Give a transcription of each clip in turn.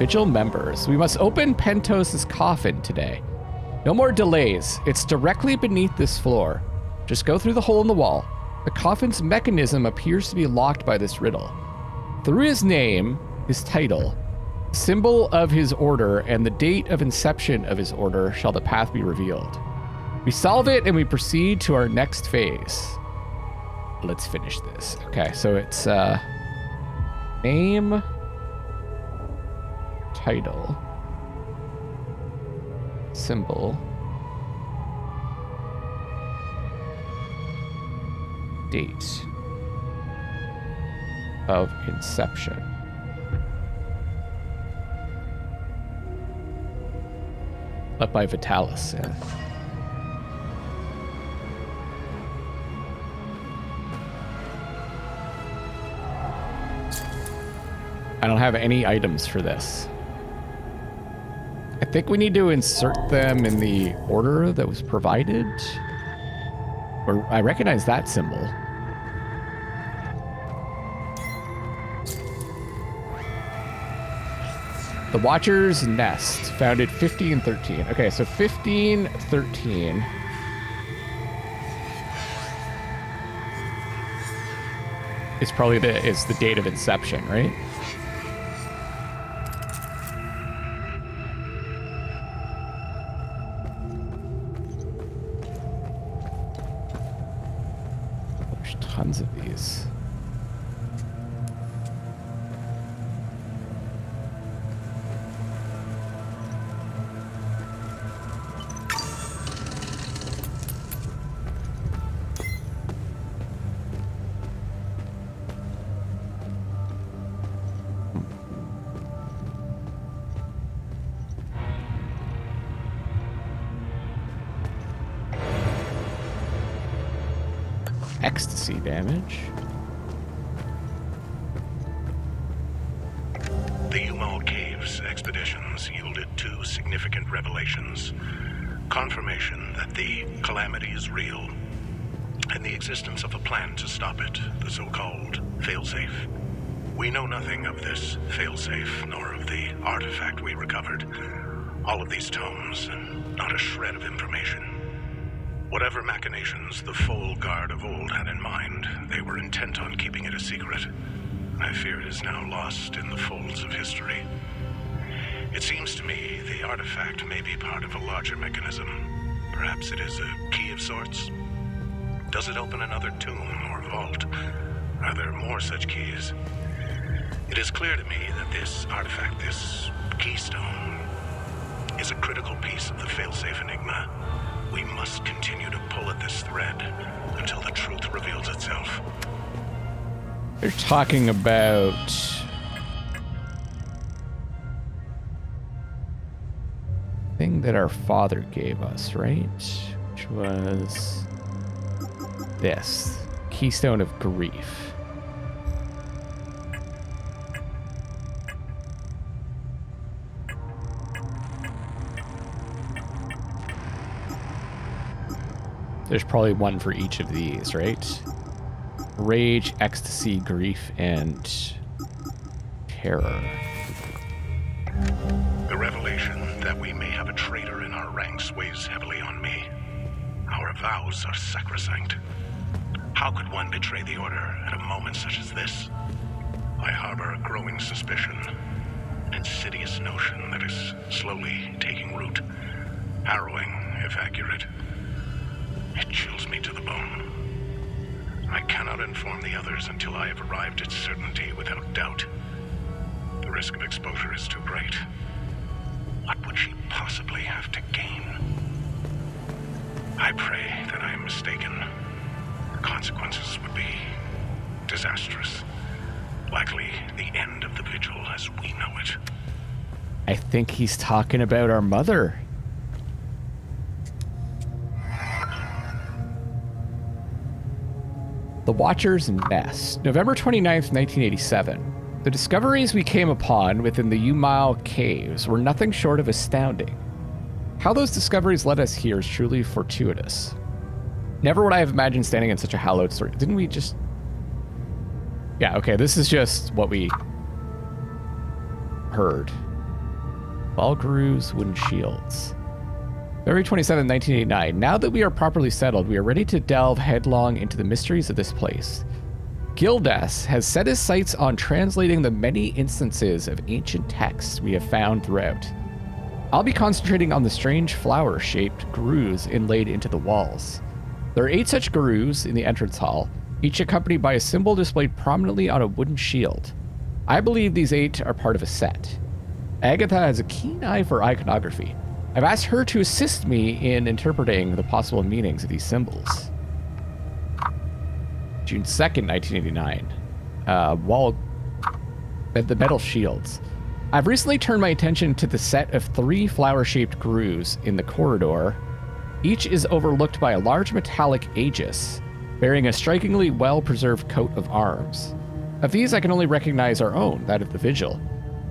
Vigil members. We must open Pentos' coffin today. No more delays. It's directly beneath this floor. Just go through the hole in the wall. The coffin's mechanism appears to be locked by this riddle. Through his name, his title, symbol of his order, and the date of inception of his order shall the path be revealed. We solve it and we proceed to our next phase. Let's finish this. Okay, so it's name, title, symbol, date of inception. Led by Vitalis, yeah. I don't have any items for this. I think we need to insert them in the order that was provided. Or I recognize that symbol. The Watcher's Nest, founded 1513. Okay, so 1513. It's probably the date of inception, right? There's tons of these. Ecstasy damage. The Umal Caves expeditions yielded two significant revelations. Confirmation that the calamity is real, and the existence of a plan to stop it, the so-called failsafe. We know nothing of this failsafe, nor of the artifact we recovered. All of these tomes, and not a shred of information. Whatever machinations the Foal Guard of old had in mind, they were intent on keeping it a secret. I fear it is now lost in the folds of history. It seems to me the artifact may be part of a larger mechanism. Perhaps it is a key of sorts. Does it open another tomb or vault? Are there more such keys? It is clear to me that this artifact, this keystone, is a critical piece of the failsafe enigma. We must continue to pull at this thread until the truth reveals itself. They're talking about thing that our father gave us, right? Which was this Keystone of Grief. There's probably one for each of these, right? Rage, ecstasy, grief, and terror. The revelation that we may have a traitor in our ranks weighs heavily on me. Our vows are sacrosanct. How could one betray the Order at a moment such as this? I harbor a growing suspicion, an insidious notion that is slowly taking root. Harrowing, if accurate. It chills me to the bone. I cannot inform the others until I have arrived at certainty without doubt. The risk of exposure is too great. What would she possibly have to gain? I pray that I am mistaken. The consequences would be disastrous. Likely the end of the Vigil as we know it. I think he's talking about our mother. The Watcher's Nest, November 29th, 1987. The discoveries we came upon within the Umal Caves were nothing short of astounding. How those discoveries led us here is truly fortuitous. Never would I have imagined standing in such a hallowed story. Didn't we just... Yeah, okay, this is just what we heard. Ball grooves, wooden shields. February 27, 1989. Now that we are properly settled, we are ready to delve headlong into the mysteries of this place. Gildas has set his sights on translating the many instances of ancient texts we have found throughout. I'll be concentrating on the strange flower-shaped grooves inlaid into the walls. There are 8 such grooves in the entrance hall, each accompanied by a symbol displayed prominently on a wooden shield. I believe these 8 are part of a set. Agatha has a keen eye for iconography. I've asked her to assist me in interpreting the possible meanings of these symbols. June 2nd, 1989. The metal shields. I've recently turned my attention to the set of 3 flower-shaped grooves in the corridor. Each is overlooked by a large metallic aegis, bearing a strikingly well-preserved coat of arms. Of these, I can only recognize our own, that of the Vigil.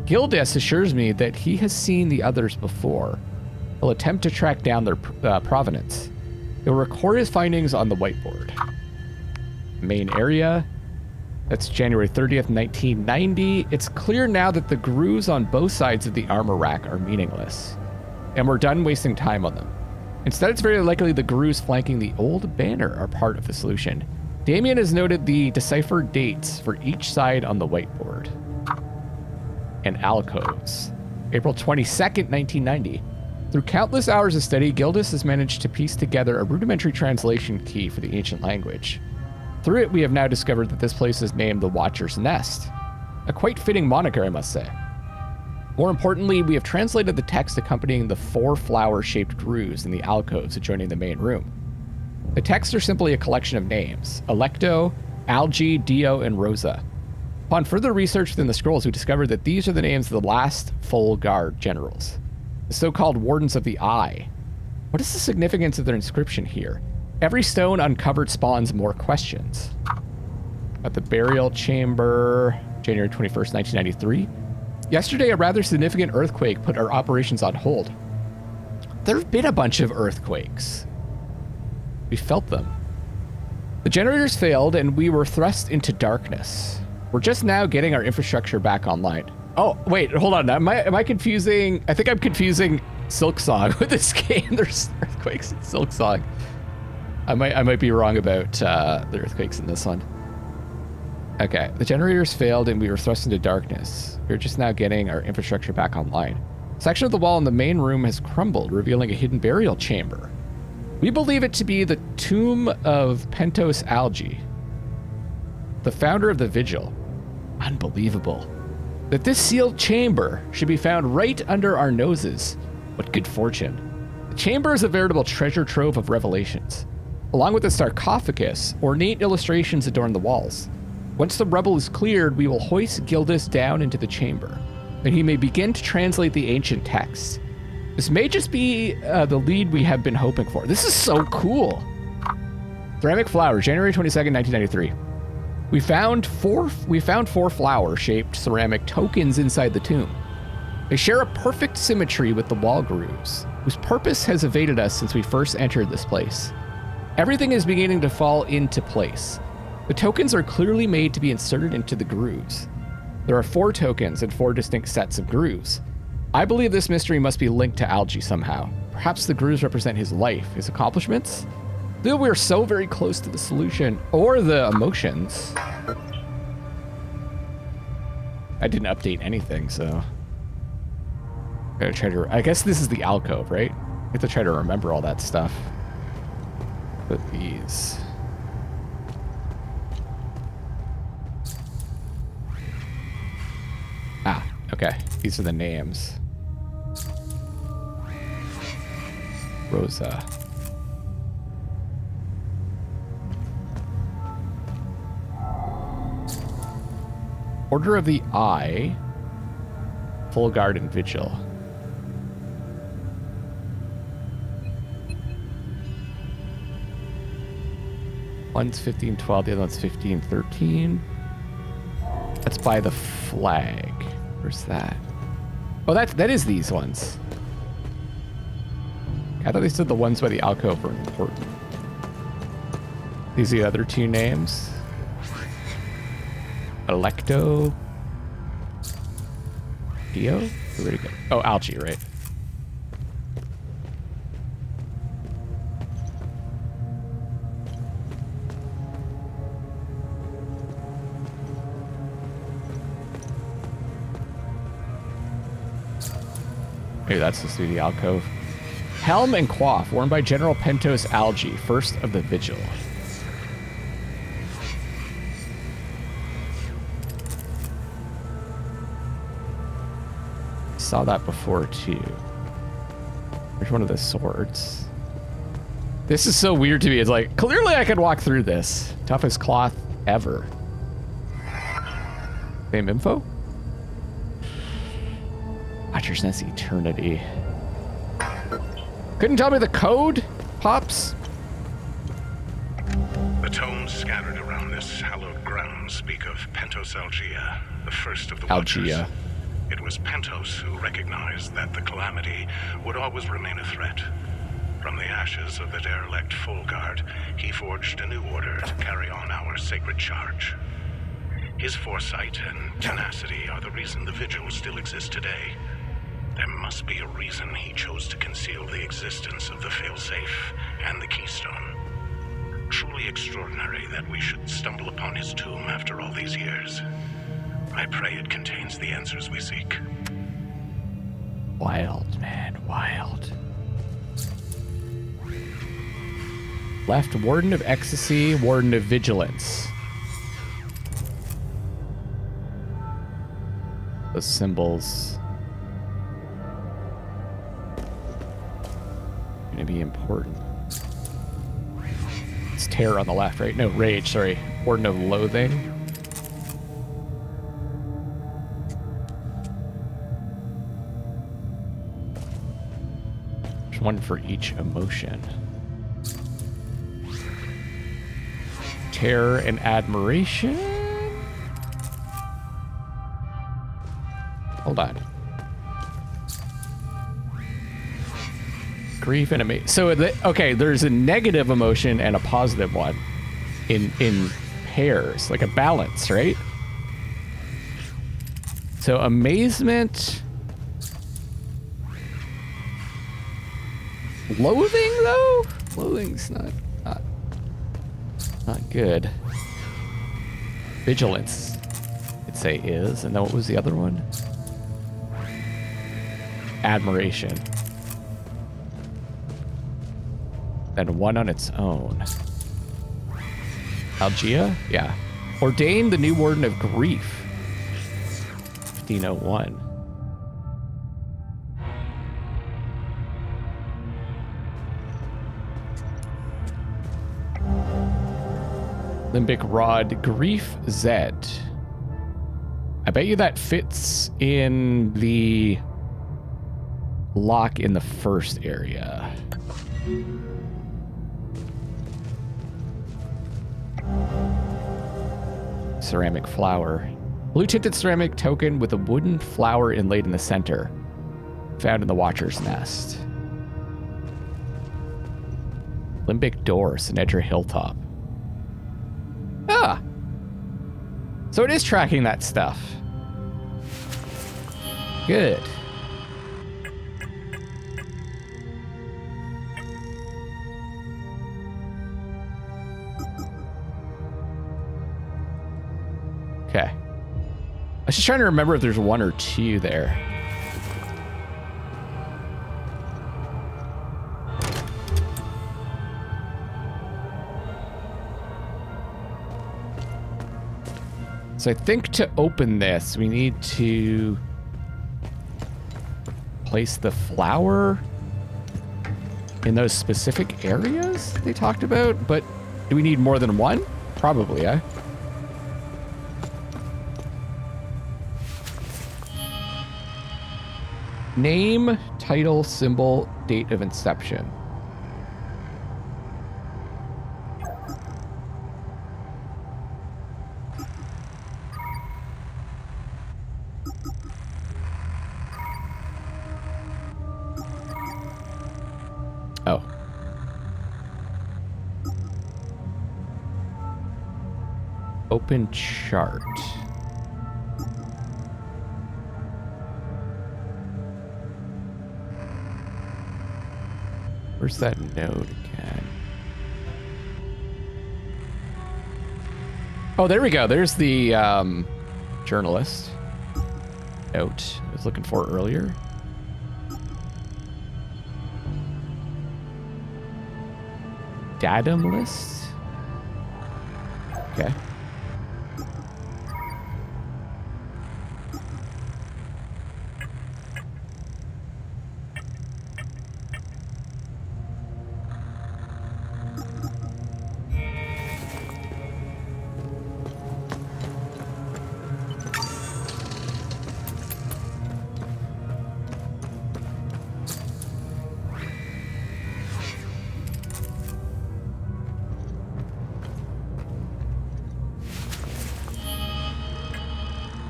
Gildas assures me that he has seen the others before. He'll attempt to track down their provenance. He'll record his findings on the whiteboard. Main area. That's January 30th, 1990. It's clear now that the grooves on both sides of the armor rack are meaningless, and we're done wasting time on them. Instead, it's very likely the grooves flanking the old banner are part of the solution. Damien has noted the deciphered dates for each side on the whiteboard. And alcoves. April 22nd, 1990. Through countless hours of study, Gildas has managed to piece together a rudimentary translation key for the ancient language. Through it, we have now discovered that this place is named the Watcher's Nest. A quite fitting moniker, I must say. More importantly, we have translated the text accompanying the 4 flower-shaped grooves in the alcoves adjoining the main room. The texts are simply a collection of names: Electo, Algae, Dio, and Rosa. Upon further research within the scrolls, we discovered that these are the names of the last full guard generals, the so-called Wardens of the Eye. What is the significance of their inscription here? Every stone uncovered spawns more questions. At the burial chamber, January 21st, 1993. Yesterday, a rather significant earthquake put our operations on hold. There have been a bunch of earthquakes. We felt them. The generators failed and we were thrust into darkness. We're just now getting our infrastructure back online. Oh, wait, hold on. Am I confusing? I think I'm confusing Silksong with this game. There's earthquakes in Silksong. I might be wrong about the earthquakes in this one. Okay, the generators failed and we were thrust into darkness. We're just now getting our infrastructure back online. A section of the wall in the main room has crumbled, revealing a hidden burial chamber. We believe it to be the tomb of Pentos Algae, the founder of the Vigil. Unbelievable. That this sealed chamber should be found right under our noses. What good fortune. The chamber is a veritable treasure trove of revelations. Along with the sarcophagus, ornate illustrations adorn the walls. Once the rubble is cleared, we will hoist Gildas down into the chamber, that he may begin to translate the ancient texts. This may just be the lead we have been hoping for. This is so cool. Ceramic flower, January 22nd, 1993. We found four flower-shaped ceramic tokens inside the tomb. They share a perfect symmetry with the wall grooves, whose purpose has evaded us since we first entered this place. Everything is beginning to fall into place. The tokens are clearly made to be inserted into the grooves. There are 4 tokens and 4 distinct sets of grooves. I believe this mystery must be linked to Algae somehow. Perhaps the grooves represent his life, his accomplishments? Though we're so very close to the solution, or the emotions. I didn't update anything, so. Gotta try to, I guess this is the alcove, right? I have to try to remember all that stuff. Put these. Ah, okay. These are the names. Rosa. Order of the Eye. Full Guard and Vigil. One's 1512, the other one's 1513. That's by the flag. Where's that? Oh, that is these ones. I thought they said the ones by the alcove were important. These are the other 2 names. Electo. Dio? Okay, where'd it go? Oh, algae, right? Maybe that's supposed to be the alcove. Helm and coif, worn by General Pentos Algae, first of the Vigil. Saw that before too. There's one of the swords. This is so weird to me. It's like, clearly I could walk through this. Toughest cloth ever. Same info? Watcher's Nest Eternity. Couldn't tell me the code, Pops? The tomes scattered around this hallowed ground speak of Pentos Algaea, the first of the Watchers. Algaea. It was Pentos who recognized that the calamity would always remain a threat. From the ashes of the derelict Full Guard, he forged a new order to carry on our sacred charge. His foresight and tenacity are the reason the Vigil still exists today. There must be a reason he chose to conceal the existence of the failsafe and the keystone. Truly extraordinary that we should stumble upon his tomb after all these years. I pray it contains the answers we seek. Wild, man, wild. Left, Warden of Ecstasy, Warden of Vigilance. Those symbols. Gonna be important. It's Terror on the left, right? No, Rage, sorry. Warden of Loathing. There's one for each emotion. Terror and Admiration. Hold on. Grief and amazement. So, okay, there's a negative emotion and a positive one in pairs, like a balance, right? So, amazement. Loathing, though? Loathing's not good. Vigilance, I'd say is. And then what was the other one? Admiration. Then one on its own. Algaea? Yeah. Ordain the new Warden of Grief. 1501. Limbic Rod, Grief Z. I bet you that fits in the lock in the first area. Ceramic flower. Blue tinted ceramic token with a wooden flower inlaid in the center. Found in the Watcher's Nest. Limbic door, Sinedra Hilltop. Ah! So it is tracking that stuff. Good. Okay. I was just trying to remember if there's one or two there. So I think to open this, we need to place the flower in those specific areas they talked about, but do we need more than one? Probably, eh? Name, title, symbol, date of inception. Oh. Open chart. Where's that note again? Oh, there we go. There's the journalist note I was looking for earlier. Datum list? Okay.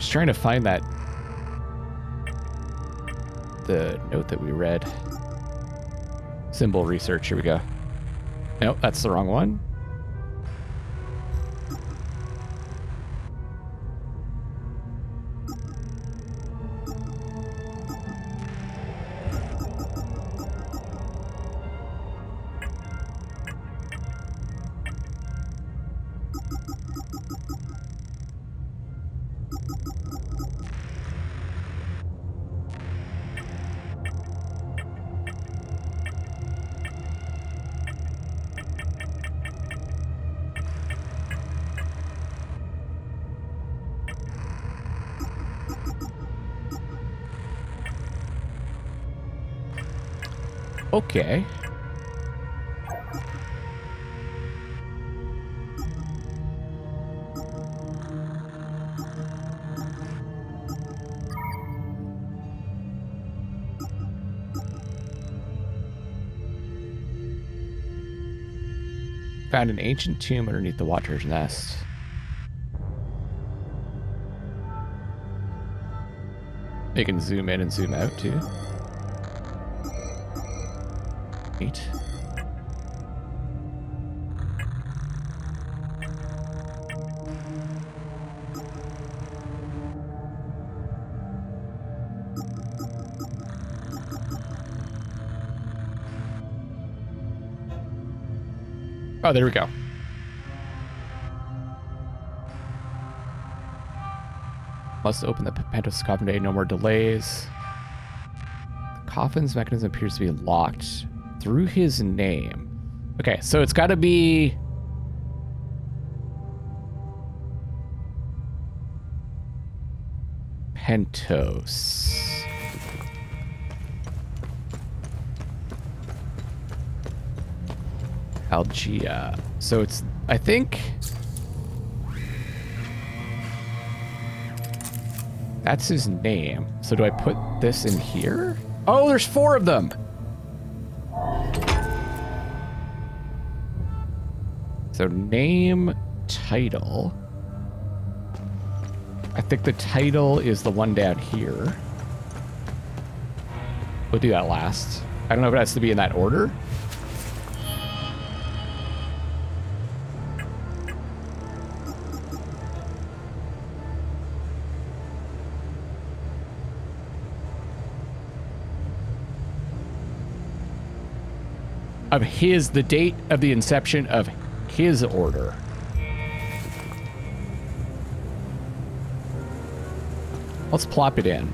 Trying to find the note that we read. Symbol research, here we go. Nope, that's the wrong one. Okay. Found an ancient tomb underneath the Watcher's Nest. You can zoom in and zoom out too. Neat. Oh, there we go. Must open the Pentos coffin today. No more delays. The coffin's mechanism appears to be locked through his name. Okay, so it's got to be... Pentos. Algea. So it's, I think... That's his name. So do I put this in here? Oh, there's 4 of them! So name, title. I think the title is the one down here. We'll do that last. I don't know if it has to be in that order. Of his, the date of the inception of his order. Let's plop it in.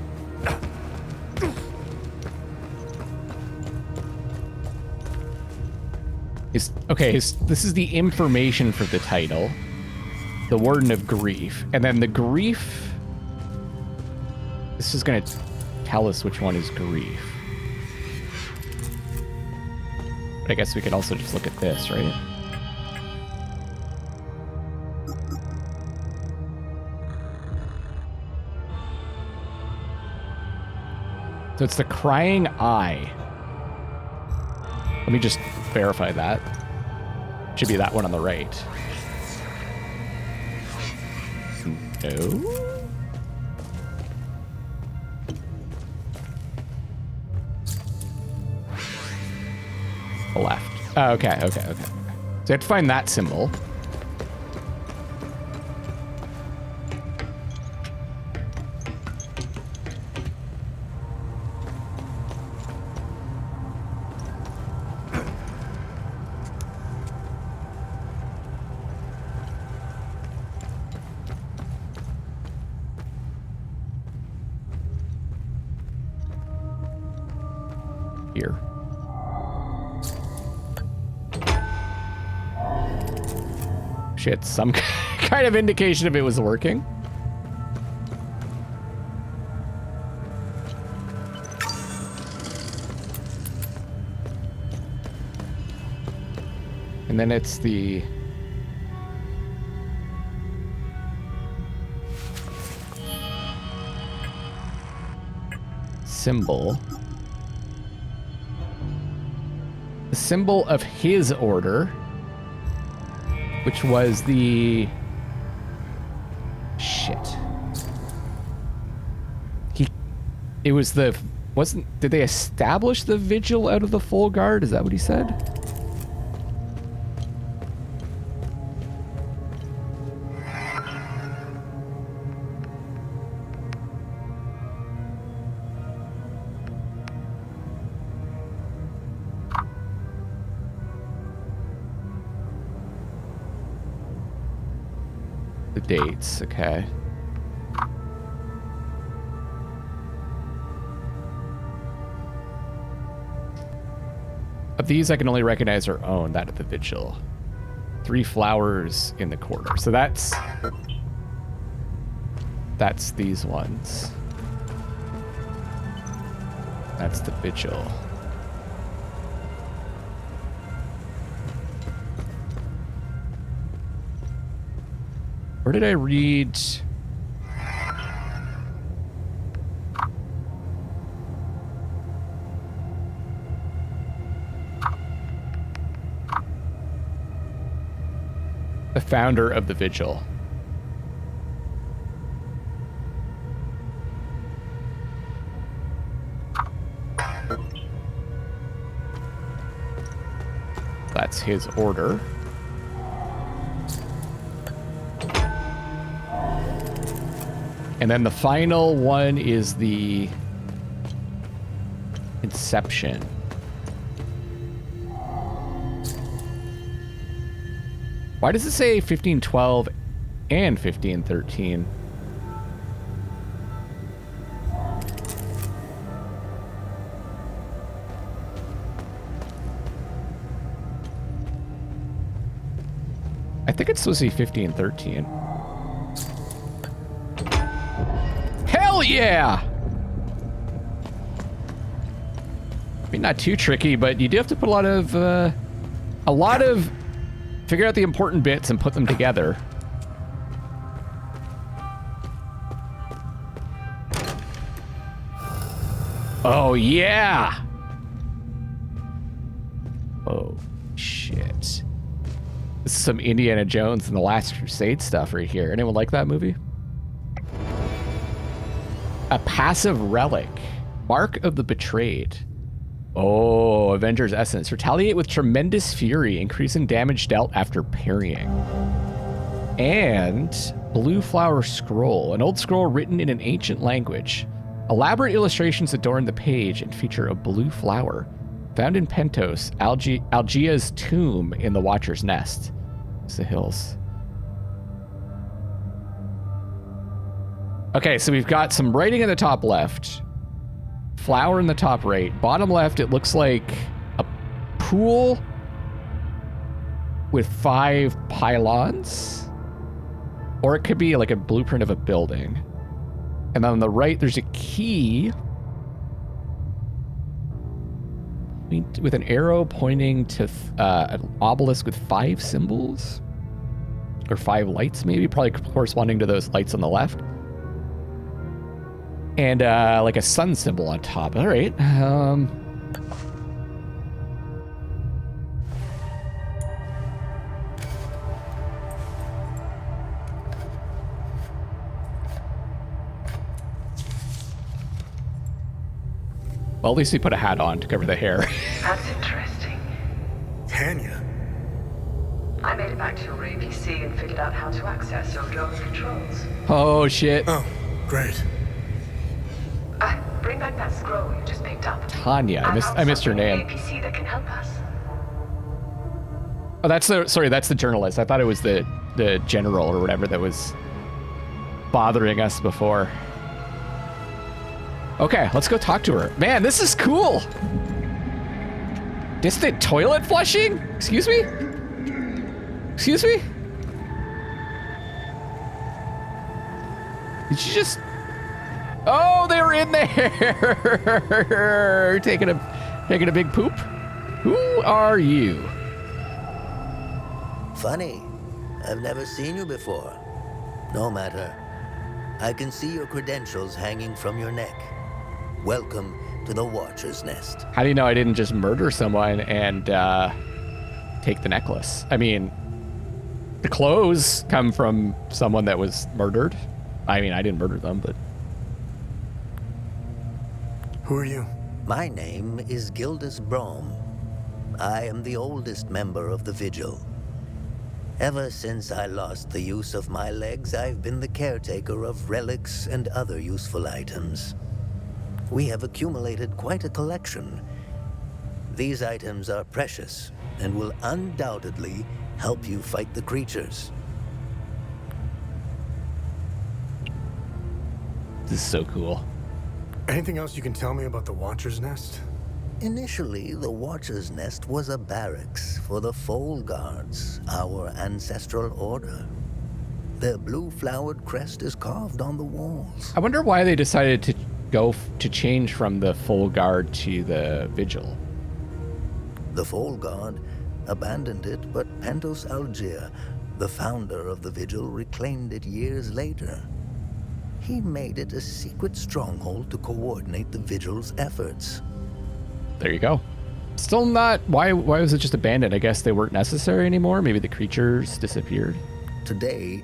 This is the information for the title. The Warden of Grief. And then the grief... This is going to tell us which one is grief. I guess we could also just look at this, right? So it's the crying eye. Let me just verify that. Should be that one on the right. No? Left. Oh, okay. So I have to find that symbol. here. Shit, some kind of indication if it was working. And then it's the symbol. The symbol of his order, which was the shit. It was the did they establish the vigil out of the full guard? Is that what he said? Dates, okay. Of these, I can only recognize our own, that of the vigil. 3 flowers in the corner. So that's these ones. That's the vigil. Where did I read? The founder of the vigil. That's his order. And then the final one is the Inception. Why does it say 1512 and 1513? I think it's supposed to be 1513. Hell yeah! I mean, not too tricky, but you do have to put a lot of figure out the important bits and put them together. Oh yeah! Oh shit. This is some Indiana Jones and the Last Crusade stuff right here. Anyone like that movie? A passive relic. Mark of the Betrayed. Oh, Avenger's Essence. Retaliate with tremendous fury, increasing damage dealt after parrying. And Blue Flower Scroll. An old scroll written in an ancient language. Elaborate illustrations adorn the page and feature a blue flower. Found in Pentos, Algia's tomb in the Watcher's Nest. It's the hills. Okay, so we've got some writing in the top left. Flower in the top right. Bottom left, it looks like a pool with 5 pylons. Or it could be like a blueprint of a building. And then on the right, there's a key with an arrow pointing to an obelisk with 5 symbols. Or 5 lights, maybe. Probably corresponding to those lights on the left. And like a sun symbol on top. All right. Well, at least he put a hat on to cover the hair. That's interesting. Tanya. I made it back to your APC and figured out how to access your drone's controls. Oh, shit. Oh, great. Bring back that scroll you just picked up. Tanya. I missed her name. APC that can help us. Oh, that's the journalist. I thought it was the general or whatever that was bothering us before. Okay, let's go talk to her. Man, this is cool. Distant toilet flushing? Excuse me? Excuse me? Did you just... Oh, they were in there! taking a big poop? Who are you? Funny. I've never seen you before. No matter. I can see your credentials hanging from your neck. Welcome to the Watcher's Nest. How do you know I didn't just murder someone and take the necklace? I mean, the clothes come from someone that was murdered. I mean, I didn't murder them, but... Who are you? My name is Gildas Brom. I am the oldest member of the Vigil. Ever since I lost the use of my legs, I've been the caretaker of relics and other useful items. We have accumulated quite a collection. These items are precious and will undoubtedly help you fight the creatures. This is so cool. Anything else you can tell me about the Watcher's Nest? Initially, the Watcher's Nest was a barracks for the Foal Guards, our ancestral order. Their blue-flowered crest is carved on the walls. I wonder why they decided to to change from the Full Guard to the Vigil. The Foal Guard abandoned it, but Pentos Algier, the founder of the Vigil, reclaimed it years later. He made it a secret stronghold to coordinate the Vigil's efforts. There you go. Still not... Why was it just abandoned? I guess they weren't necessary anymore? Maybe the creatures disappeared? Today,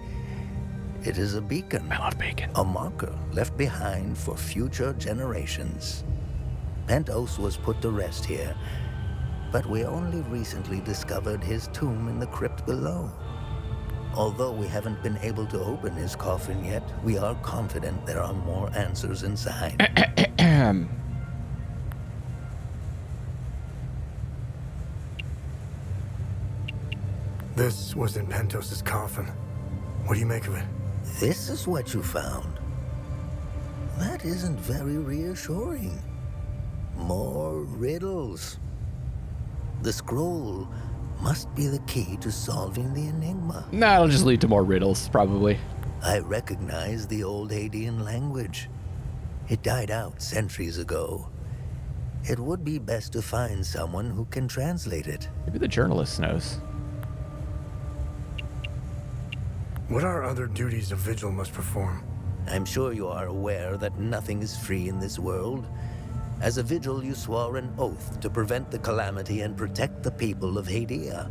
it is a beacon. I love bacon. A marker left behind for future generations. Pentos was put to rest here, but we only recently discovered his tomb in the crypt below. Although we haven't been able to open his coffin yet, we are confident there are more answers inside. This was in Pentos's coffin. What do you make of it? This is what you found. That isn't very reassuring. More riddles. The scroll must be the key to solving the enigma. Nah, it'll just lead to more riddles, probably. I recognize the old Hadean language. It died out centuries ago. It would be best to find someone who can translate it. Maybe the journalist knows. What are other duties a Vigil must perform? I'm sure you are aware that nothing is free in this world. As a Vigil, you swore an oath to prevent the calamity and protect the people of Hadea.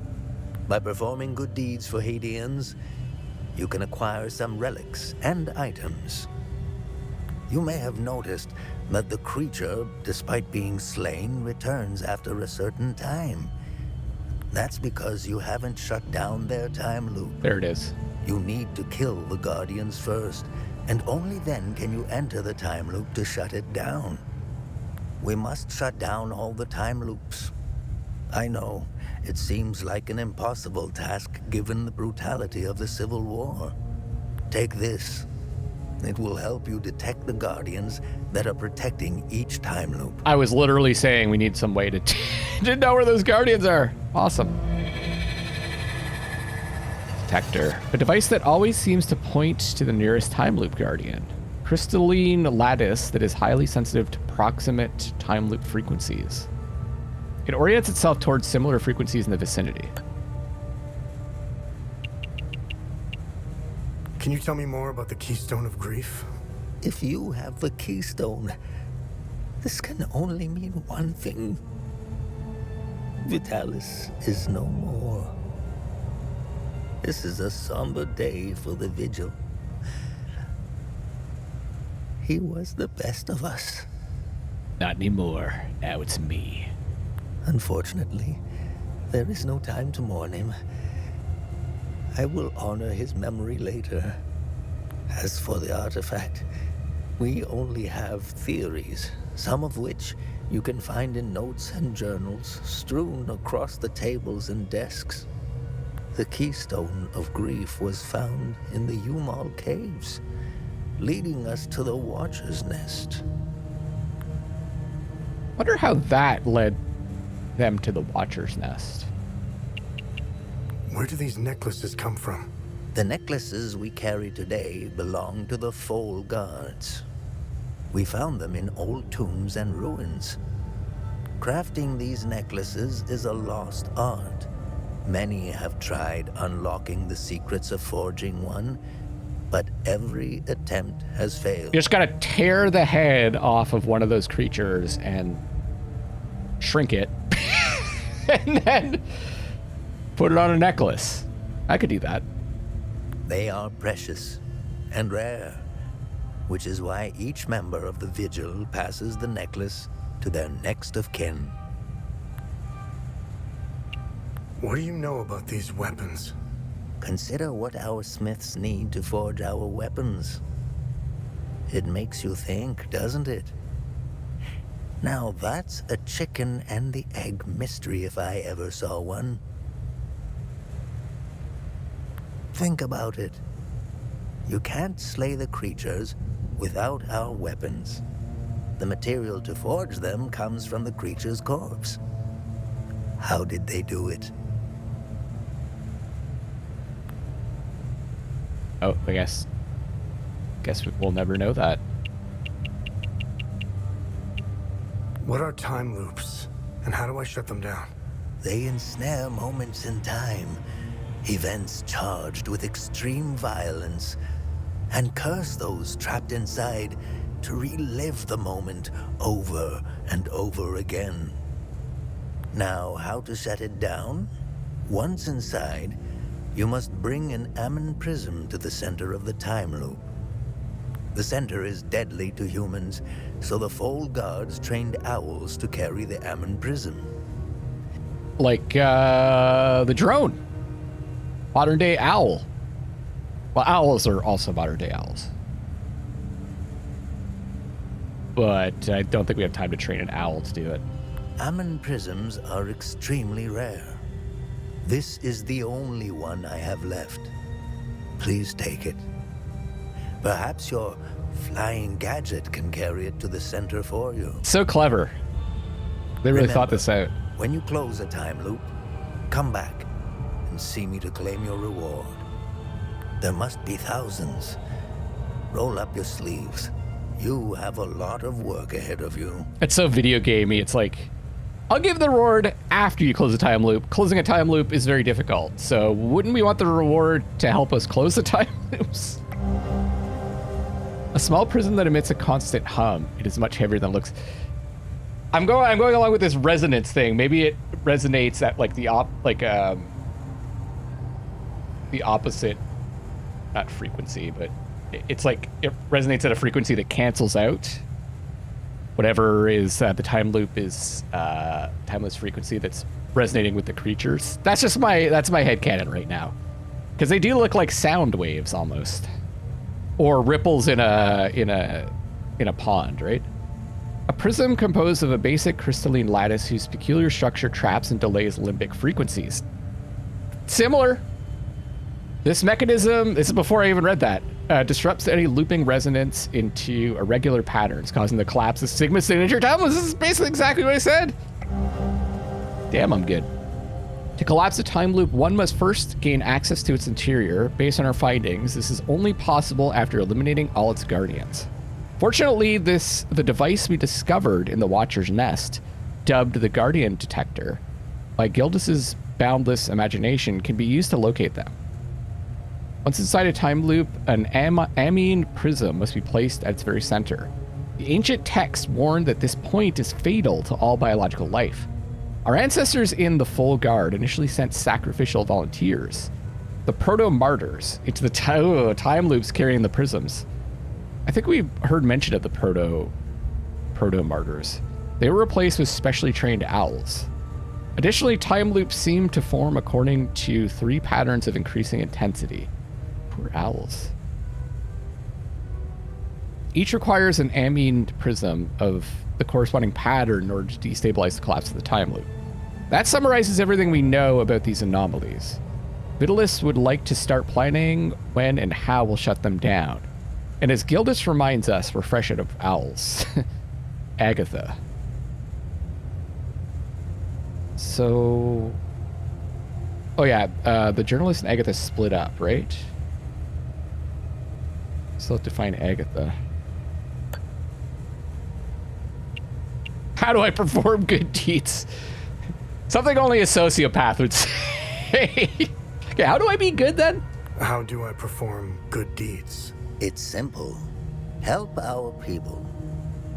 By performing good deeds for Hadeans, you can acquire some relics and items. You may have noticed that the creature, despite being slain, returns after a certain time. That's because you haven't shut down their time loop. There it is. You need to kill the Guardians first, and only then can you enter the time loop to shut it down. We must shut down all the time loops. I know, it seems like an impossible task given the brutality of the Civil War. Take this. It will help you detect the Guardians that are protecting each time loop. I was literally saying we need some way to to know where those Guardians are. Awesome. Detector. A device that always seems to point to the nearest time loop Guardian. Crystalline lattice that is highly sensitive to proximate time loop frequencies. It orients itself towards similar frequencies in the vicinity. Can you tell me more about the Keystone of Grief? If you have the keystone, this can only mean one thing. Vitalis is no more. This is a somber day for the Vigil. He was the best of us. Not anymore. Now it's me. Unfortunately, there is no time to mourn him. I will honor his memory later. As for the artifact, we only have theories, some of which you can find in notes and journals strewn across the tables and desks. The Keystone of Grief was found in the Umal Caves, leading us to the Watcher's Nest. Wonder how that led them to the Watcher's Nest. Where do these necklaces come from? The necklaces we carry today belong to the Foal Guards. We found them in old tombs and ruins. Crafting these necklaces is a lost art. Many have tried unlocking the secrets of forging one, but every attempt has failed. You just gotta tear the head off of one of those creatures and shrink it, and then put it on a necklace. I could do that. They are precious and rare, which is why each member of the Vigil passes the necklace to their next of kin. What do you know about these weapons? Consider what our smiths need to forge our weapons. It makes you think, doesn't it? Now that's a chicken and the egg mystery if I ever saw one. Think about it. You can't slay the creatures without our weapons. The material to forge them comes from the creature's corpse. How did they do it? Oh, I guess we'll never know that. What are time loops, and how do I shut them down? They ensnare moments in time, events charged with extreme violence, and curse those trapped inside to relive the moment over and over again. Now, how to shut it down? Once inside, you must bring an Ammon prism to the center of the time loop. The center is deadly to humans, so the Foal Guards trained owls to carry the Ammon prism. Like the drone. Modern day owl. Well, owls are also modern day owls. But I don't think we have time to train an owl to do it. Ammon prisms are extremely rare. This is the only one I have left. Please take it. Perhaps your flying gadget can carry it to the center for you. So clever. They really Remember, thought this out. When you close a time loop, come back and see me to claim your reward. There must be thousands. Roll up your sleeves. You have a lot of work ahead of you. It's so video gamey. It's like, I'll give the reward after you close a time loop. Closing a time loop is very difficult. So wouldn't we want the reward to help us close the time loops? A small prism that emits a constant hum. It is much heavier than it looks. I'm going along with this resonance thing. Maybe it resonates at like the opposite, not frequency, but it's like it resonates at a frequency that cancels out whatever is the time loop is timeless frequency that's resonating with the creatures. That's my headcanon right now, because they do look like sound waves almost, or ripples in a pond, right? A prism composed of a basic crystalline lattice whose peculiar structure traps and delays limbic frequencies. Similar. This mechanism, this is before I even read that, disrupts any looping resonance into irregular patterns, causing the collapse of Sigma signature timeless. This is basically exactly what I said. Damn, I'm good. To collapse a time loop, one must first gain access to its interior. Based on our findings, this is only possible after eliminating all its guardians. Fortunately, the device we discovered in the Watcher's Nest, dubbed the Guardian Detector, by Gildas's boundless imagination, can be used to locate them. Once inside a time loop, an amine prism must be placed at its very center. The ancient text warned that this point is fatal to all biological life. Our ancestors in the Foal Guard initially sent sacrificial volunteers, the proto-martyrs, into the time loops carrying the prisms. I think we heard mention of the proto-martyrs. They were replaced with specially trained owls. Additionally, time loops seem to form according to 3 patterns of increasing intensity. Poor owls. Each requires an amine prism of the corresponding pattern in order to destabilize the collapse of the time loop. That summarizes everything we know about these anomalies. Vitalists would like to start planning when and how we'll shut them down. And as Gildas reminds us, we're fresh out of owls. Agatha. So... Oh yeah, the journalist and Agatha split up, right? Still have to find Agatha. How do I perform good deeds? Something only a sociopath would say. Okay, how do I be good then? How do I perform good deeds? It's simple. Help our people.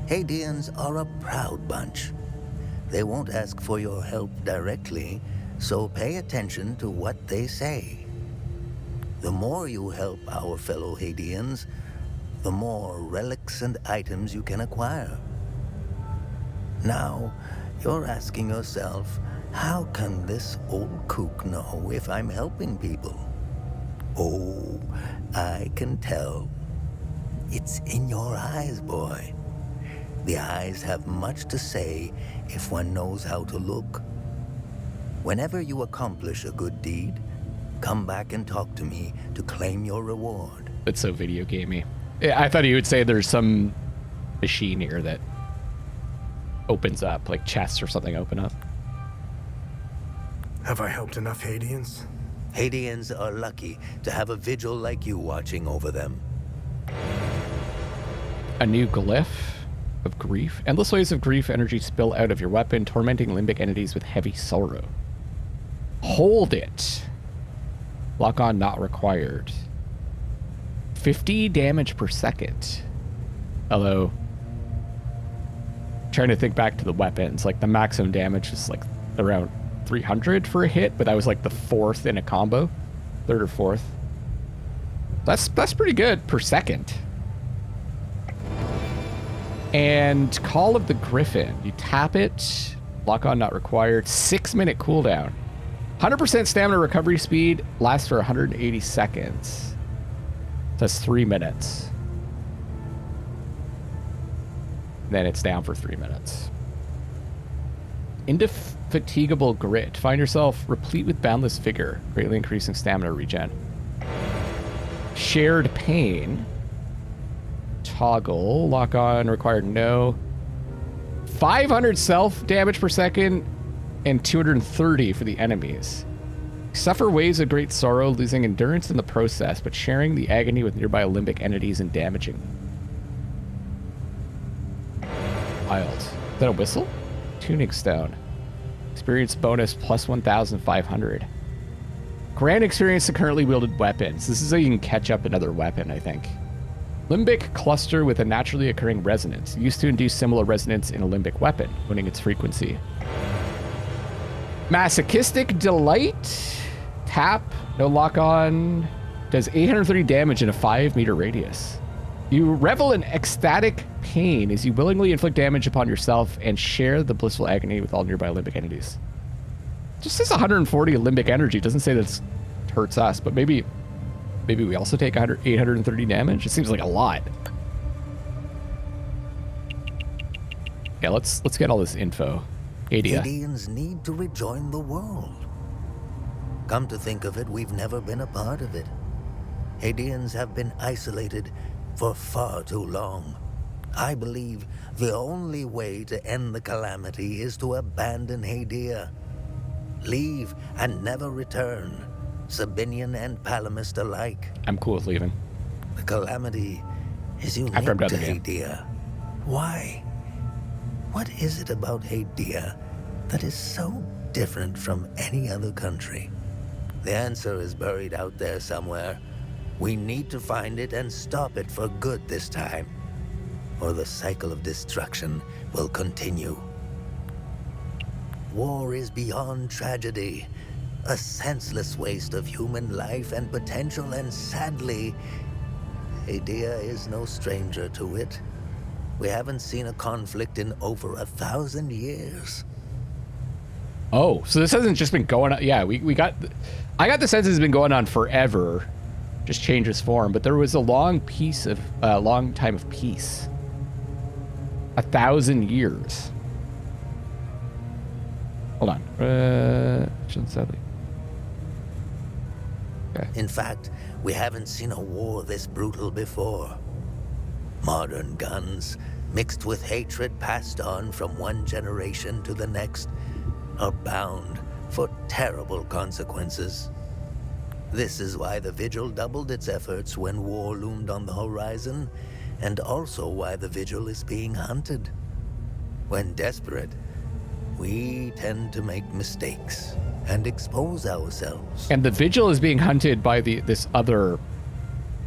Hadeans are a proud bunch. They won't ask for your help directly, so pay attention to what they say. The more you help our fellow Hadeans, the more relics and items you can acquire. Now, you're asking yourself, how can this old kook know if I'm helping people? Oh, I can tell. It's in your eyes, boy. The eyes have much to say if one knows how to look. Whenever you accomplish a good deed, come back and talk to me to claim your reward. That's so video gamey. I thought he would say there's some machine here that opens up, like chests or something open up. Have I helped enough Hadeans? Hadeans are lucky to have a vigil like you watching over them. A new glyph of grief. Endless waves of grief energy spill out of your weapon, tormenting limbic entities with heavy sorrow. Hold it. Lock on not required. 50 damage per second. Although, trying to think back to the weapons, like the maximum damage is like around 300 for a hit, but that was like the fourth in a combo. Third or fourth. That's pretty good per second. And Call of the Griffin. You tap it. Lock on not required. 6-minute cooldown. 100% stamina recovery speed. Lasts for 180 seconds. That's 3 minutes. Then it's down for 3 minutes. Indefatigable grit. Find yourself replete with boundless vigor, greatly increasing stamina regen. Shared pain. Toggle. Lock on required no. 500 self damage per second and 230 for the enemies. Suffer waves of great sorrow, losing endurance in the process, but sharing the agony with nearby limbic entities and damaging them. Wild. Is that a whistle? Tuning stone. Experience bonus plus 1,500. Grant experience to currently wielded weapons. This is how you can catch up another weapon, I think. Limbic cluster with a naturally occurring resonance. Used to induce similar resonance in a limbic weapon, winning its frequency. Masochistic delight. Tap. No lock on. Does 830 damage in a 5-meter radius. You revel in ecstatic pain as you willingly inflict damage upon yourself and share the blissful agony with all nearby limbic entities. Just says 140 limbic energy. Doesn't say that hurts us, but maybe we also take 830 damage. It seems like a lot. Yeah, let's get all this info. Hadea. Hadeans need to rejoin the world. Come to think of it, we've never been a part of it. Hadeans have been isolated for far too long. I believe the only way to end the calamity is to abandon Hadea. Leave and never return, Sabinian and Palamist alike. I'm cool with leaving. The calamity is unique After I'm done to the game. Hadea. Why? What is it about Hadea that is so different from any other country? The answer is buried out there somewhere. We need to find it and stop it for good this time, or the cycle of destruction will continue. War is beyond tragedy, a senseless waste of human life and potential, and sadly, Hadea is no stranger to it. We haven't seen a conflict in over 1,000 years. Oh, so this hasn't just been going on. Yeah, I got the sense it's been going on forever. Just changes form, but there was a long time of peace. 1,000 years. Hold on. Sadly. Okay. In fact, we haven't seen a war this brutal before. Modern guns, mixed with hatred passed on from one generation to the next, are bound for terrible consequences. This is why the Vigil doubled its efforts when war loomed on the horizon, and also why the Vigil is being hunted. When desperate, we tend to make mistakes and expose ourselves. And the Vigil is being hunted by this other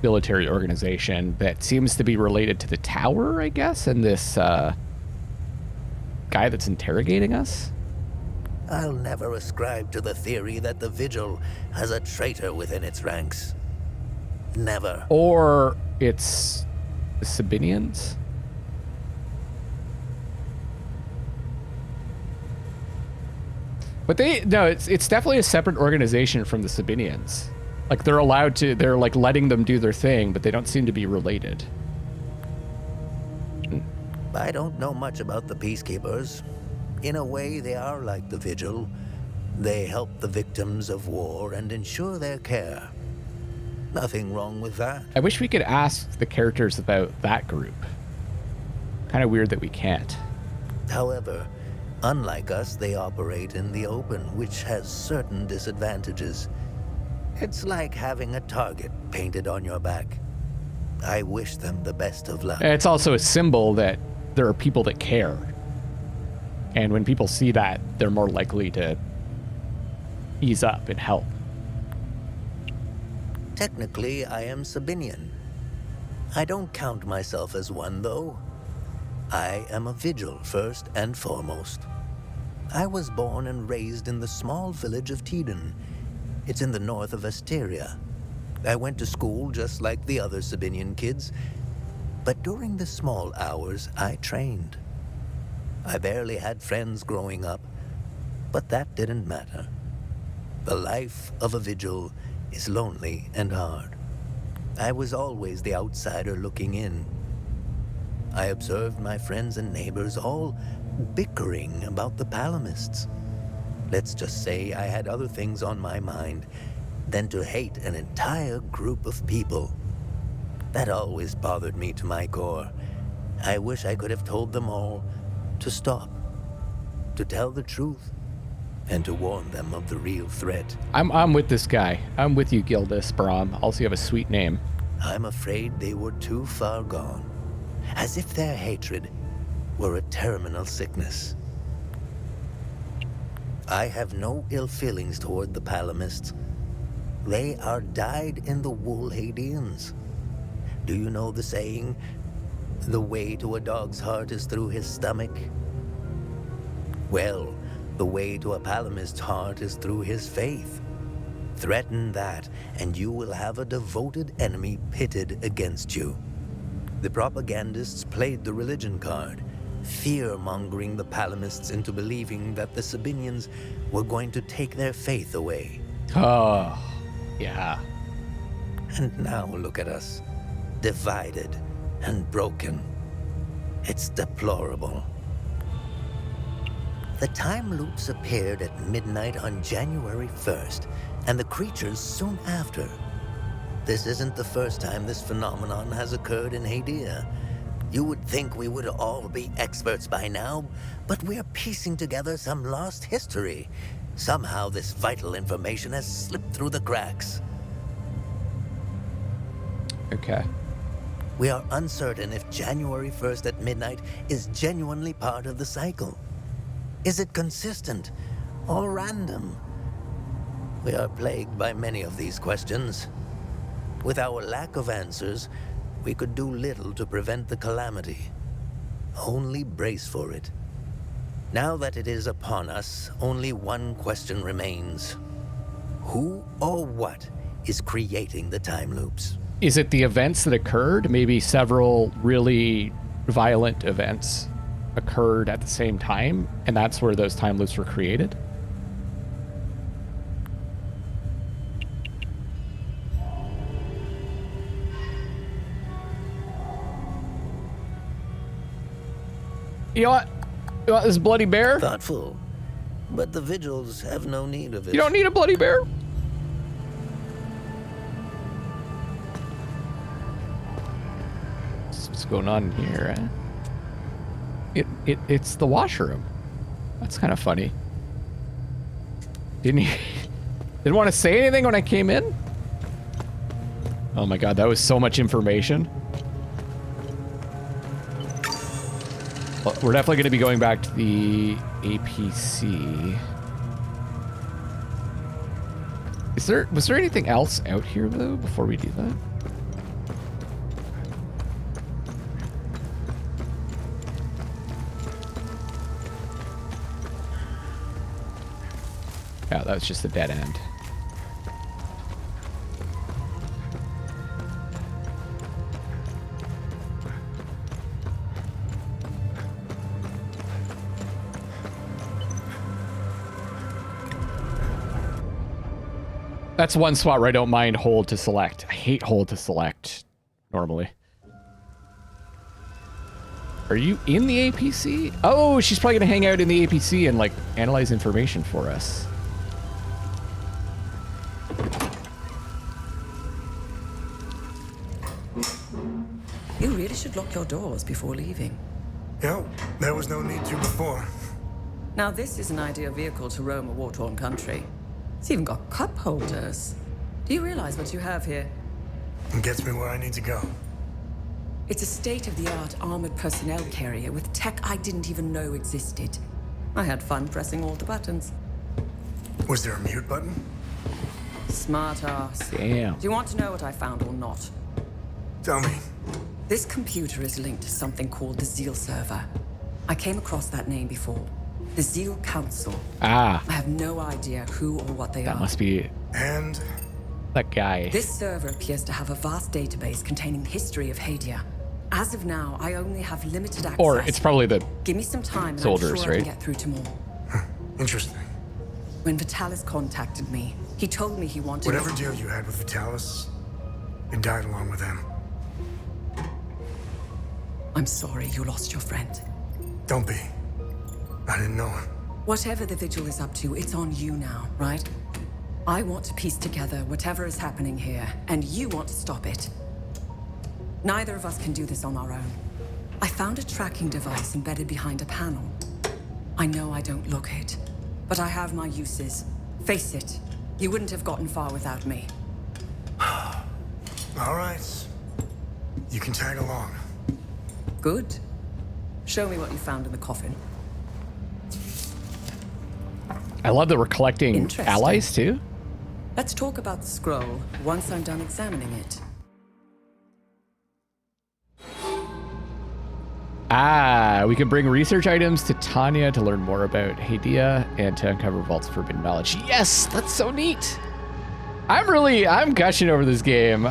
military organization that seems to be related to the Tower, I guess, and this guy that's interrogating us. I'll never ascribe to the theory that the Vigil has a traitor within its ranks. Never. Or it's the Sabinians? But it's definitely a separate organization from the Sabinians. Like, they're like letting them do their thing, but they don't seem to be related. I don't know much about the Peacekeepers. In a way, they are like the Vigil. They help the victims of war and ensure their care. Nothing wrong with that. I wish we could ask the characters about that group. Kind of weird that we can't. However, unlike us, they operate in the open, which has certain disadvantages. It's like having a target painted on your back. I wish them the best of luck. It's also a symbol that there are people that care. And when people see that, they're more likely to ease up and help. Technically, I am Sabinian. I don't count myself as one, though. I am a Vigil, first and foremost. I was born and raised in the small village of Teden. It's in the north of Asteria. I went to school just like the other Sabinian kids, but during the small hours, I trained. I barely had friends growing up, but that didn't matter. The life of a Vigil is lonely and hard. I was always the outsider looking in. I observed my friends and neighbors all bickering about the Palamists. Let's just say I had other things on my mind than to hate an entire group of people. That always bothered me to my core. I wish I could have told them all to stop, to tell the truth, and to warn them of the real threat. I'm with this guy. I'm with you, Gildas, Brahm. Also, you have a sweet name. I'm afraid they were too far gone, as if their hatred were a terminal sickness. I have no ill feelings toward the Palamists. They are dyed-in-the-wool Hadeans. Do you know the saying, the way to a dog's heart is through his stomach? Well, the way to a Palamist's heart is through his faith. Threaten that, and you will have a devoted enemy pitted against you. The propagandists played the religion card, fear-mongering the Palamists into believing that the Sabinians were going to take their faith away. Oh, yeah. And now look at us, divided and broken. It's deplorable. The time loops appeared at midnight on January 1st, and the creatures soon after. This isn't the first time this phenomenon has occurred in Hadea. You would think we would all be experts by now, but we're piecing together some lost history. Somehow this vital information has slipped through the cracks. Okay. We are uncertain if January 1st at midnight is genuinely part of the cycle. Is it consistent or random? We are plagued by many of these questions. With our lack of answers, we could do little to prevent the calamity. Only brace for it. Now that it is upon us, only one question remains. Who or what is creating the time loops? Is it the events that occurred? Maybe several really violent events occurred at the same time, and that's where those time loops were created? You know what? You want this bloody bear? Thoughtful. But the Vigils have no need of it. You don't need a bloody bear? What's going on here? It's the washroom. That's kind of funny. Didn't want to say anything when I came in? Oh my god, that was so much information. Well, we're definitely going to be going back to the APC. Was there anything else out here though before we do that? Yeah, that was just a dead end. That's one spot where I don't mind hold to select. I hate hold to select normally. Are you in the APC? Oh, she's probably gonna hang out in the APC and like analyze information for us. You really should lock your doors before leaving. Yep, there was no need to before. Now this is an ideal vehicle to roam a war-torn country. It's even got cup holders. Do you realize what you have here? It gets me where I need to go. It's a state-of-the-art armored personnel carrier with tech I didn't even know existed. I had fun pressing all the buttons. Was there a mute button? Smart ass. Damn. Do you want to know what I found or not? Tell me. This computer is linked to something called the Zeal server. I came across that name before. The Zeal Council. Ah. I have no idea who or what they are. That must be And that guy. This server appears to have a vast database containing the history of Hadea. As of now, I only have limited access. Or it's probably the Give me some time and soldiers, I'm sure I right? can get through to more. interesting. When Vitalis contacted me, he told me he wanted... Whatever deal you had with Vitalis, it died along with him. I'm sorry you lost your friend. Don't be. I didn't know him. Whatever the Vigil is up to, it's on you now, right? I want to piece together whatever is happening here, and you want to stop it. Neither of us can do this on our own. I found a tracking device embedded behind a panel. I know I don't look it, but I have my uses. Face it, you wouldn't have gotten far without me. All right. You can tag along. Good. Show me what you found in the coffin. I love that we're collecting Interesting. allies too. Let's talk about the scroll once I'm done examining it. Ah, we can bring research items to Tanya to learn more about Hadea and to uncover Vault's forbidden knowledge. Yes, that's so neat. I'm gushing over this game.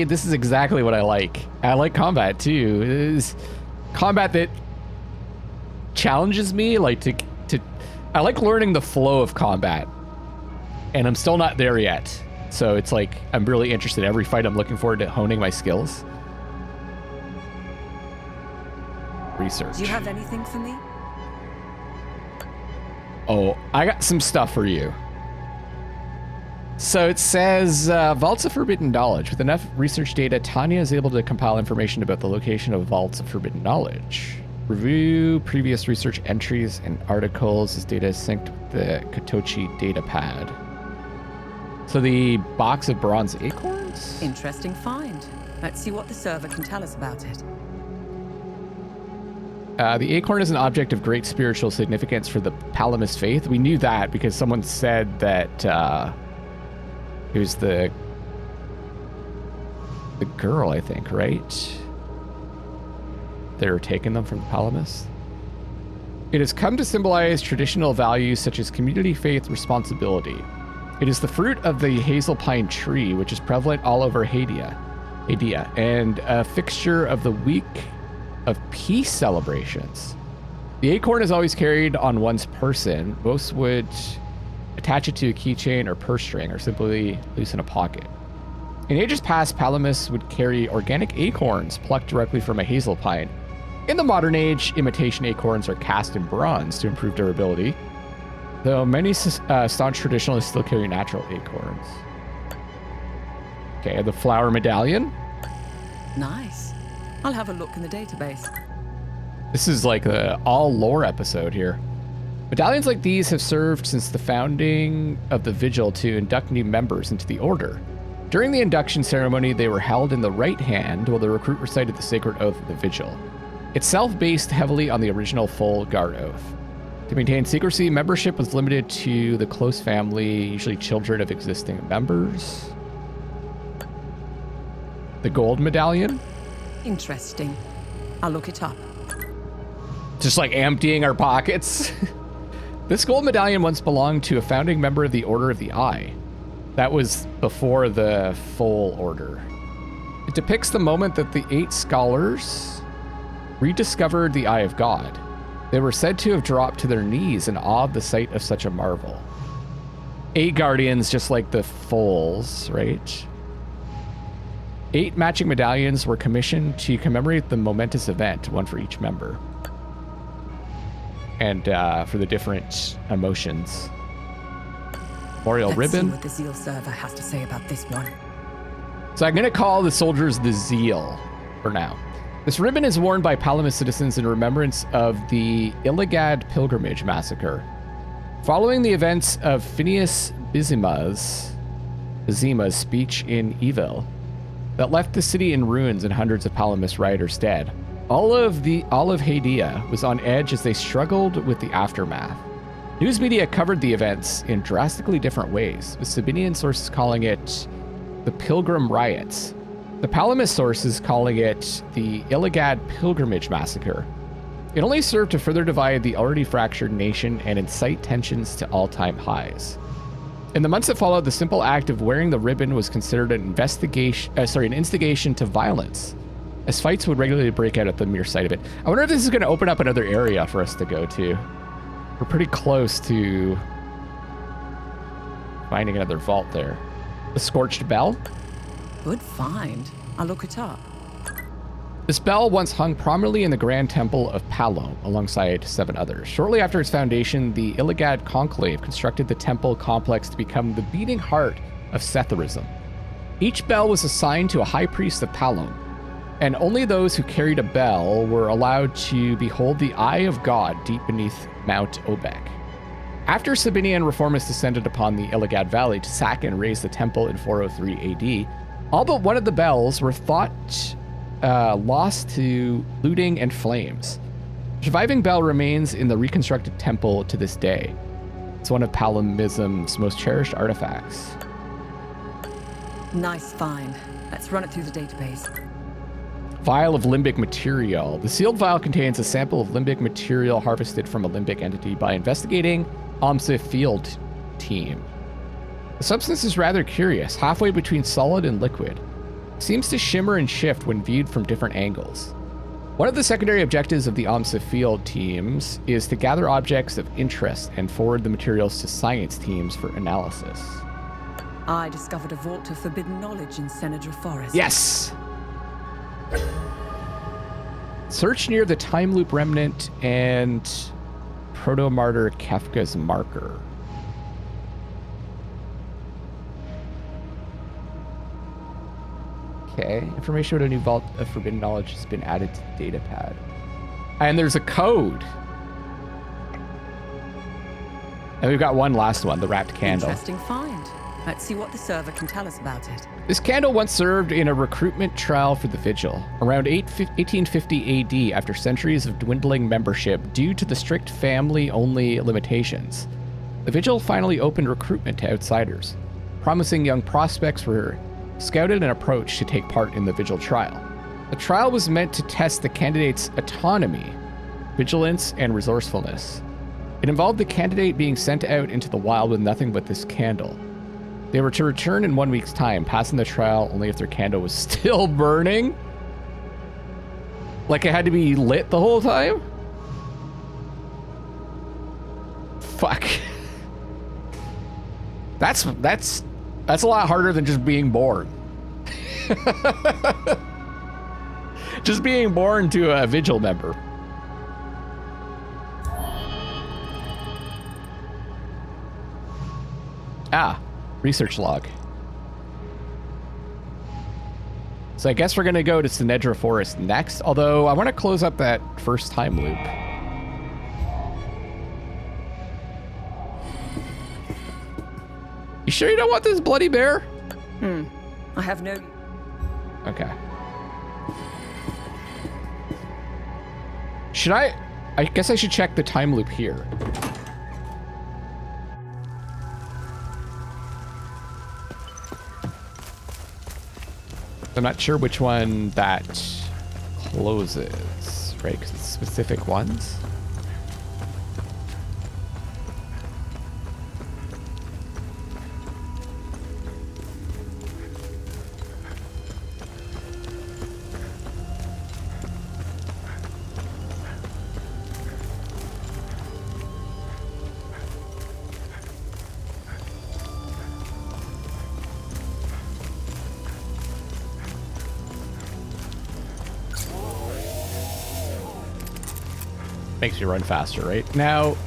This is exactly what I like. I like combat too. It is combat that challenges me, like I like learning the flow of combat. And I'm still not there yet. So it's like I'm really interested in every fight. I'm looking forward to honing my skills. Research. Do you have anything for me? Oh, I got some stuff for you. So it says, Vaults of Forbidden Knowledge. With enough research data, Tanya is able to compile information about the location of Vaults of Forbidden Knowledge. Review previous research entries and articles. This data is synced with the Katochi datapad. So the box of bronze acorns? Interesting find. Let's see what the server can tell us about it. The acorn is an object of great spiritual significance for the Palamas faith. We knew that because someone said that it was the girl, I think, right? They were taking them from the Palamas. It has come to symbolize traditional values such as community, faith, responsibility. It is the fruit of the hazel pine tree, which is prevalent all over Hadea, and a fixture of the week of peace celebrations. The acorn is always carried on one's person. Most would attach it to a keychain or purse string or simply loose in a pocket. In ages past, Palamas would carry organic acorns plucked directly from a hazel pine. In the modern age, imitation acorns are cast in bronze to improve durability, though many staunch traditionalists still carry natural acorns. Okay, the flower medallion. Nice. I'll have a look in the database. This is like the all lore episode here. Medallions like these have served since the founding of the Vigil to induct new members into the Order. During the induction ceremony, they were held in the right hand while the recruit recited the sacred oath of the Vigil, itself based heavily on the original full guard oath. To maintain secrecy, membership was limited to the close family, usually children of existing members. The gold medallion? Interesting. I'll look it up. Just like emptying our pockets. This gold medallion once belonged to a founding member of the Order of the Eye. That was before the full order. It depicts the moment that the 8 scholars rediscovered the Eye of God. They were said to have dropped to their knees in awe of the sight of such a marvel. 8 guardians, just like the Foals, right? 8 matching medallions were commissioned to commemorate the momentous event, one for each member. And for the different emotions. Memorial ribbon. Let's see what the Zeal server has to say about this one. So I'm going to call the soldiers the Zeal for now. This ribbon is worn by Palamas citizens in remembrance of the Illigad pilgrimage massacre. Following the events of Phineas Bizima's speech in Evil that left the city in ruins and hundreds of Palamas riders dead, all of Hadea was on edge as they struggled with the aftermath. News media covered the events in drastically different ways, with Sabinian sources calling it the Pilgrim Riots, the Palamas sources calling it the Illigad Pilgrimage Massacre. It only served to further divide the already fractured nation and incite tensions to all-time highs. In the months that followed, the simple act of wearing the ribbon was considered an instigation to violence, as fights would regularly break out at the mere sight of it. I wonder if this is going to open up another area for us to go to. We're pretty close to finding another vault there. The Scorched Bell? Good find. I'll look it up. This bell once hung prominently in the Grand Temple of Palom, alongside 7 others. Shortly after its foundation, the Illigad Conclave constructed the temple complex to become the beating heart of Setharism. Each bell was assigned to a high priest of Palom, and only those who carried a bell were allowed to behold the Eye of God deep beneath Mount Obek. After Sabinian reformists descended upon the Illigad Valley to sack and raze the temple in 403 AD, all but one of the bells were thought lost to looting and flames. The surviving bell remains in the reconstructed temple to this day. It's one of Palomism's most cherished artifacts. Nice find. Let's run it through the database. Vial of limbic material. The sealed vial contains a sample of limbic material harvested from a limbic entity by investigating OMSIF field team. The substance is rather curious, halfway between solid and liquid. It seems to shimmer and shift when viewed from different angles. One of the secondary objectives of the OMSIF field teams is to gather objects of interest and forward the materials to science teams for analysis. I discovered a vault of forbidden knowledge in Senator Forest. Yes! Search near the Time Loop Remnant and Proto-Martyr Kefka's marker. Okay, information about a new vault of forbidden knowledge has been added to the data pad. And there's a code. And we've got one last one, the wrapped candle. Interesting find. Let's see what the server can tell us about it. This candle once served in a recruitment trial for the Vigil, around 1850 AD, after centuries of dwindling membership due to the strict family-only limitations. The Vigil finally opened recruitment to outsiders. Promising young prospects were scouted and approached to take part in the Vigil trial. The trial was meant to test the candidate's autonomy, vigilance, and resourcefulness. It involved the candidate being sent out into the wild with nothing but this candle. They were to return in 1 week's time, passing the trial only if their candle was still burning. Like it had to be lit the whole time? Fuck. That's a lot harder than just being born. Just being born to a Vigil member. Ah, research log. So I guess we're gonna go to Sinedra Forest next, although I want to close up that first time loop. You sure you don't want this bloody bear? I have no... Okay. Should I guess I should check the time loop here. I'm not sure which one that closes, right? Because it's specific ones. Makes you run faster, right? Now,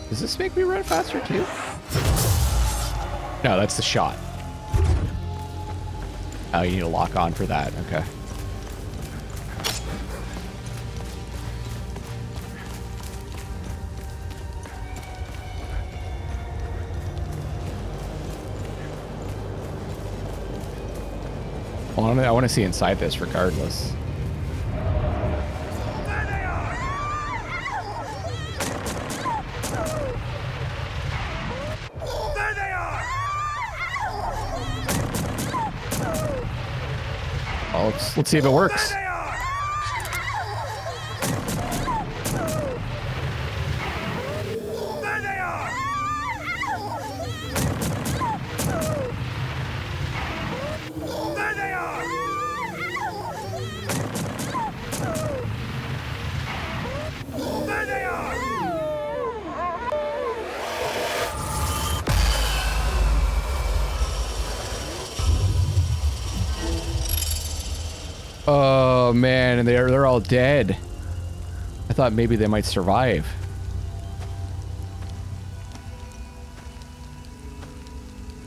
does this make me run faster too? No, that's the shot. Oh, you need to lock on for that. Okay. Well, I want to see inside this regardless. Let's see if it works. Oh man, and they're all dead. I thought maybe they might survive.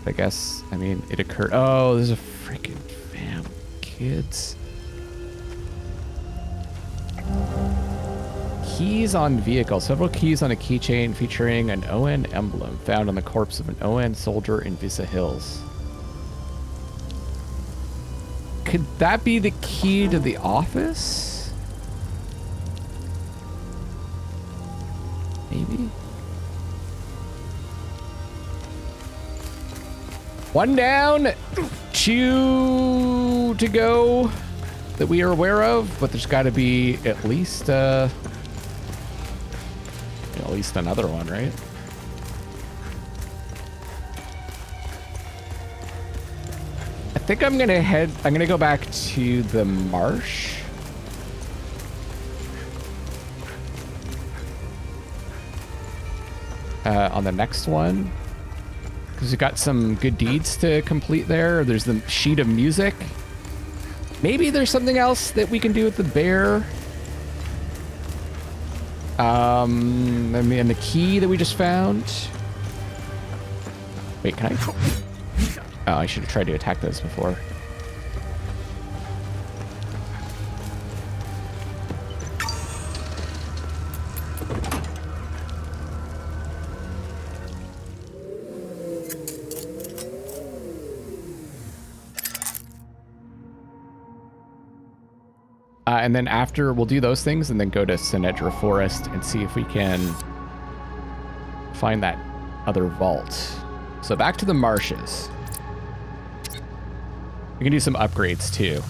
I guess, I mean, it occurred. Oh, there's a freaking family, kids. Keys on vehicle. Several keys on a keychain featuring an ON emblem found on the corpse of an ON soldier in Visa Hills. Could that be the key to the office? Maybe. One down, two to go that we are aware of, but there's got to be at least another one, right? I think I'm gonna go back to the marsh. On the next one. Because we've got some good deeds to complete there. There's the sheet of music. Maybe there's something else that we can do with the bear. I mean, the key that we just found. Wait, can I? Oh, I should have tried to attack those before. And then after, we'll do those things and then go to Sinedra Forest and see if we can find that other vault. So back to the marshes. We can do some upgrades too.